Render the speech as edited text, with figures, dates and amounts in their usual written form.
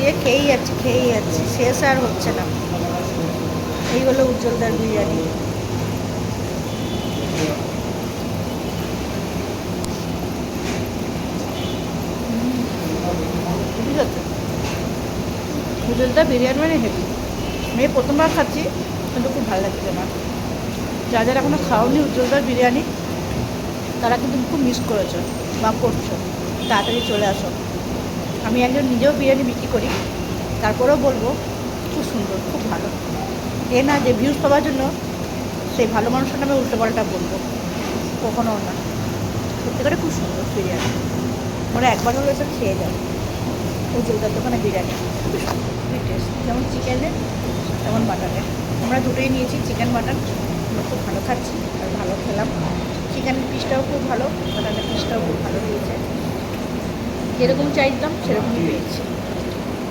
দিয়ে খেয়েই যাচ্ছি, শেষ আর হচ্ছে না। এই হলো উজ্জ্বলদার বিরিয়ানি। ঠিক আছে, উজ্জ্বলদার বিরিয়ানি মানে হেভি। আমি প্রথমবার খাচ্ছি, কিন্তু খুব ভালো লাগছে আমার। যারা এখনও খাওনি উজ্জ্বলদার বিরিয়ানি, তারা কিন্তু খুব মিস করেছো বা করছো। তাড়াতাড়ি চলে আসো। আমি একজন নিজেও বিরিয়ানি বিক্রি করি, তারপরেও বলবো খুব সুন্দর, খুব ভালো। এ না যে ভিউজ পাওয়ার জন্য সেই ভালো মানুষের নামে উল্টোপাল্টা বলবো, কখনো না। সত্যি করে খুব সুন্দর বিরিয়ানি। ওরা একবার হলে এসে খেয়ে যাবে উজ্জ্বলদার দোকানে বিরিয়ানি। খুবই সুন্দর, খুবই টেস্ট, যেমন চিকেনের তেমন মাটনের। আমরা দুটোই নিয়েছি, চিকেন মাটন। আমরা খুব ভালো খাচ্ছি আর ভালো খেলাম। চিকেনের পিসটাও খুব ভালো, মাটনের পিসটাও খুব ভালো দিয়েছে। যেরকম চাইতাম সেরকমই পেয়েছি।